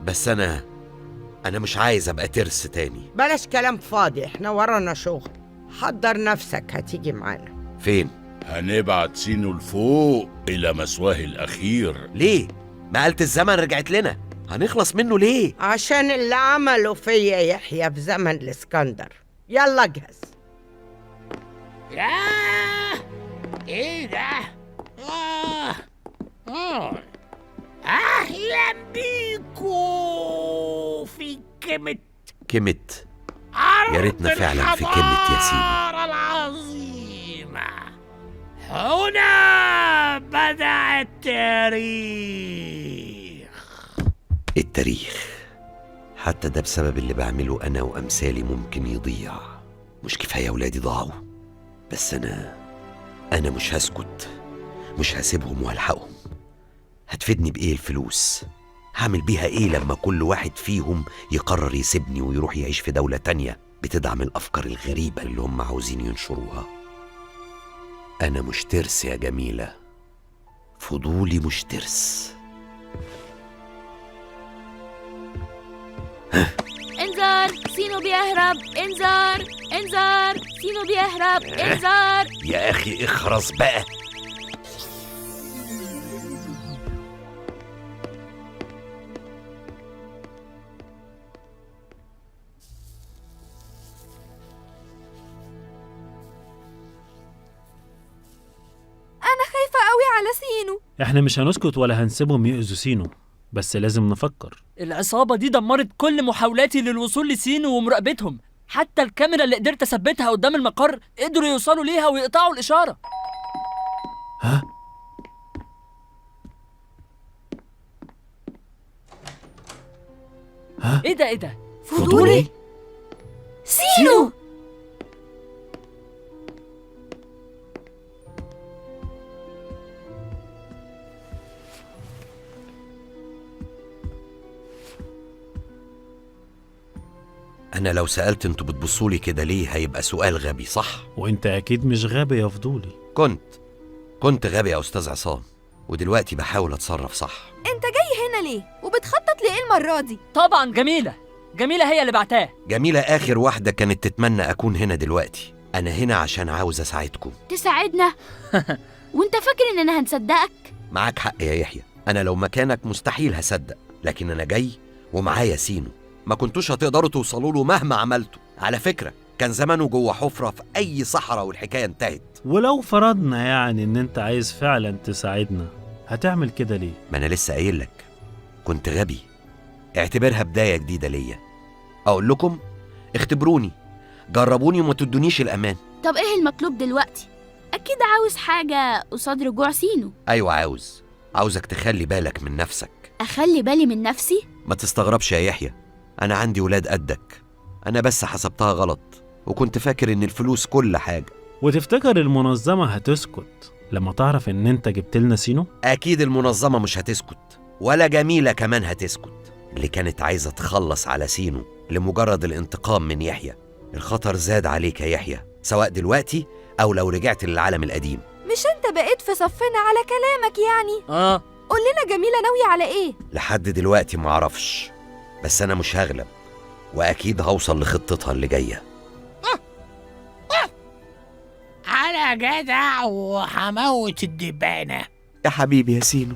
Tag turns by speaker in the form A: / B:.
A: بس أنا مش عايز أبقى ترس تاني.
B: بلاش كلام فاضي، احنا ورانا شغل. حضر نفسك، هتيجي معانا.
A: فين؟
C: هنبعت سينو لفوق إلى مثواه الأخير.
A: ليه؟ مقالة الزمن رجعت لنا، هنخلص منه ليه؟
B: عشان اللي عمله فيا يحيى في زمن الإسكندر. يلا اجهز.
D: ياه، ايه ده؟ اهلا بيكو في
A: كمت. يا ريتنا فعلا في كلمة يا سيدي.
D: العظيمة. هنا بدأ
A: التاريخ حتى ده بسبب اللي بعمله أنا وأمثالي ممكن يضيع. مش كفاية ولادي ضاعوا، بس أنا مش هسكت، مش هسيبهم وهلحقهم. هتفيدني بإيه الفلوس؟ هعمل بيها إيه لما كل واحد فيهم يقرر يسيبني ويروح يعيش في دولة تانية بتدعم الأفكار الغريبة اللي هم عاوزين ينشروها؟ أنا مش ترس يا جميلة، فضولي مش ترس.
E: انذار، سينو بيهرب. انذار انذار، سينو بيهرب. انذار.
A: يا أخي اخرس بقى.
F: أنا خايفة قوي على سينو.
G: احنا مش هنسكت ولا هنسيبهم يؤذوا سينو، بس لازم نفكر.
H: العصابة دي دمرت كل محاولاتي للوصول لسينو ومراقبتهم. حتى الكاميرا اللي قدرت اثبتها قدام المقر قدروا يوصلوا ليها ويقطعوا الإشارة.
G: ها؟
H: ايه ده؟
F: فضولي؟ سينو!
A: أنا لو سألت انتوا بتبصولي كده ليه هيبقى سؤال غبي، صح؟
G: وانت اكيد مش غبي يا فضولي.
A: كنت غبي يا أستاذ عصام، ودلوقتي بحاول أتصرف صح.
F: انت جاي هنا ليه؟ وبتخطط لإيه المرة دي؟
H: طبعا جميلة هي اللي بعتاه.
A: جميلة آخر واحدة كانت تتمنى أكون هنا دلوقتي. أنا هنا عشان عاوز أساعدكم.
E: تساعدنا؟ وانت فاكر اننا هنصدقك؟
A: معاك حق يا يحيى، أنا لو مكانك مستحيل هصدق، لكن أنا جاي ومعايا سينو. ما كنتوش هتقدروا توصلوا له مهما عملتوا. على فكرة كان زمانه جوه حفرة في أي صحراء والحكاية انتهت.
G: ولو فرضنا يعني ان انت عايز فعلا تساعدنا، هتعمل كده ليه؟
A: ما أنا لسه قايل لك كنت غبي. اعتبرها بداية جديدة ليا. أقول لكم اختبروني، جربوني وما تدونيش الأمان.
E: طب ايه المطلوب دلوقتي؟ اكيد عاوز حاجة قصاد رجوع سينو.
A: أيوة عاوزك تخلي بالك من نفسك.
E: اخلي بالي من نفسي؟
A: ما تستغربش يا يحيى، أنا عندي ولاد قدك. أنا بس حسبتها غلط وكنت فاكر إن الفلوس كل حاجة.
G: وتفتكر المنظمة هتسكت لما تعرف ان انت جبت لنا سينو؟
A: أكيد المنظمة مش هتسكت، ولا جميلة كمان هتسكت، اللي كانت عايزة تخلص على سينو لمجرد الانتقام من يحيى. الخطر زاد عليك يا يحيى، سواء دلوقتي أو لو رجعت للعالم القديم.
F: مش انت بقيت في صفنا على كلامك يعني؟ قول لنا جميلة ناوية على ايه؟
A: لحد دلوقتي معرفش، بس أنا مش هغلب، وأكيد هوصل لخطتها اللي جاية.
D: على جدع وهموت الدبانة.
A: يا حبيبي يا سينو.